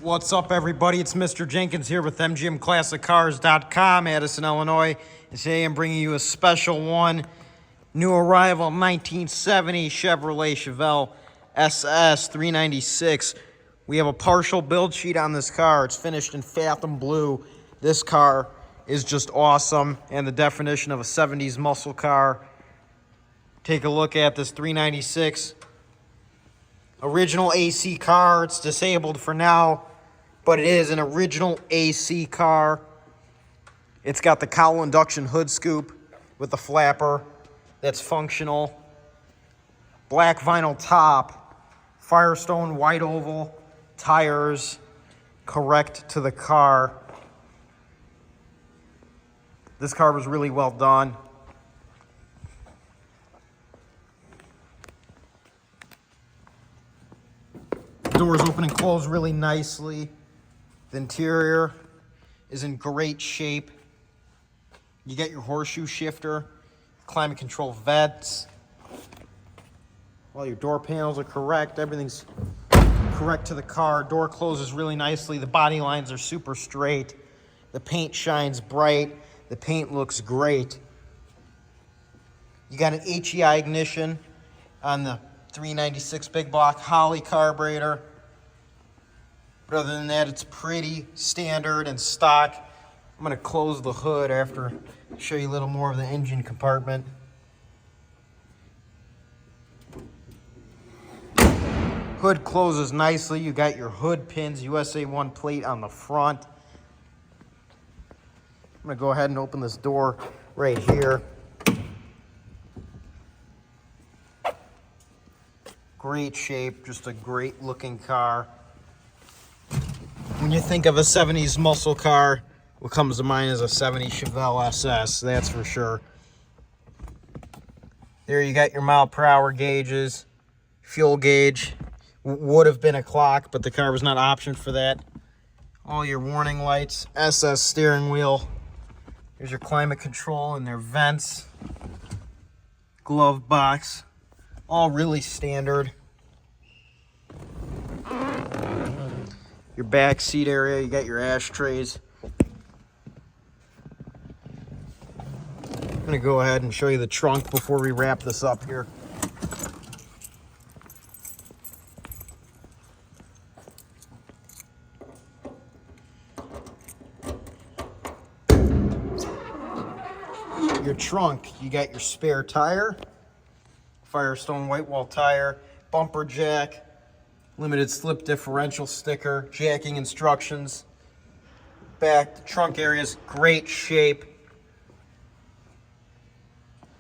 What's up, everybody? It's Mr. Jenkins here with MGMClassicCars.com, Addison, Illinois. And today I'm bringing you a special one. New arrival 1970 Chevrolet Chevelle SS 396. We have a partial build sheet on this car. It's finished in fathom blue. This car is just awesome and the definition of a 70s muscle car. Take a look at this 396. Original AC car. It's disabled for now, but it is an original AC car. It's got the cowl induction hood scoop with the flapper that's functional. Black vinyl top, Firestone white oval, tires correct to the car. This car was really well done. Doors open and close really nicely. The interior is in great shape. You get your horseshoe shifter, climate control vents. All your door panels are correct. Everything's correct to the car. Door closes really nicely. The body lines are super straight. The paint shines bright. The paint looks great. You got an HEI ignition on the 396 big block Holley carburetor. But other than that, it's pretty standard and stock. I'm going to close the hood after I show you a little more of the engine compartment. Hood closes nicely. You got your hood pins, USA 1 plate on the front. I'm going to go ahead and open this door right here. Great shape, just a great looking car. When you think of a 70s muscle car, what comes to mind is a 70s Chevelle SS, that's for sure. There you got your mile per hour gauges, fuel gauge. Would have been a clock, but the car was not optioned for that. All your warning lights, SS steering wheel. There's your climate control and their vents. Glove box. All really standard. Your back seat area, you got your ashtrays. I'm gonna go ahead and show you the trunk before we wrap this up here. Your trunk, you got your spare tire, Firestone white wall tire, bumper jack, limited slip differential sticker, jacking instructions. Back, the trunk area is great shape.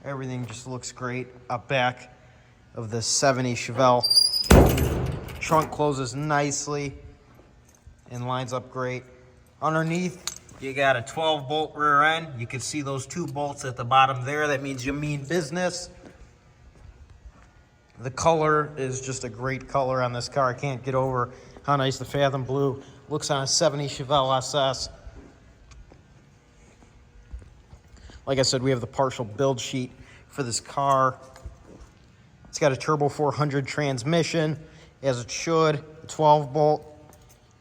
Everything just looks great up back of the 70 Chevelle. Trunk closes nicely and lines up great. Underneath, you got a 12-bolt rear end. You can see those 2 bolts at the bottom there. That means you mean business. The color is just a great color on this car. I can't get over how nice the Fathom Blue looks on a 70 Chevelle SS. Like I said, we have the partial build sheet for this car. It's got a turbo 400 transmission, as it should, a 12-bolt.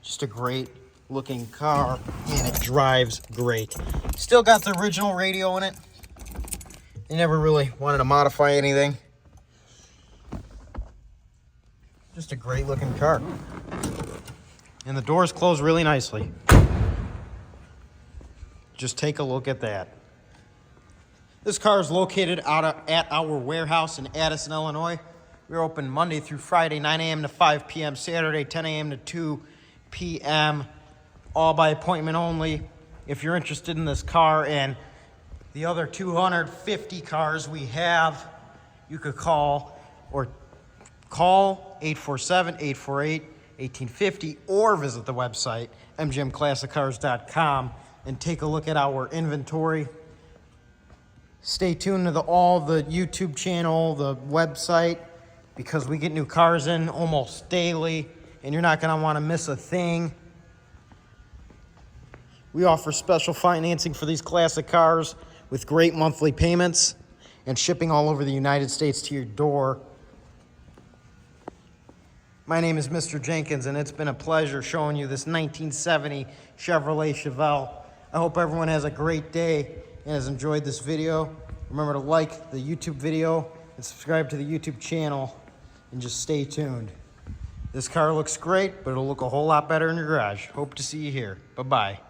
Just a great looking car, and it drives great. Still got the original radio in it. They never really wanted to modify anything. Just a great looking car. And the doors close really nicely. Just take a look at that. This car is located at our warehouse in Addison, Illinois. We're open Monday through Friday, 9 a.m. to 5 p.m., Saturday, 10 a.m. to 2 p.m., all by appointment only. If you're interested in this car and the other 250 cars we have, you could call 847-848-1850 or visit the website mgmclassiccars.com and take a look at our inventory. Stay tuned to all the YouTube channel, the website, because we get new cars in almost daily and you're not going to want to miss a thing. We offer special financing for these classic cars with great monthly payments and shipping all over the United States to your door. My name is Mr. Jenkins, and it's been a pleasure showing you this 1970 Chevrolet Chevelle. I hope everyone has a great day and has enjoyed this video. Remember to like the YouTube video and subscribe to the YouTube channel, and just stay tuned. This car looks great, but it'll look a whole lot better in your garage. Hope to see you here. Bye-bye.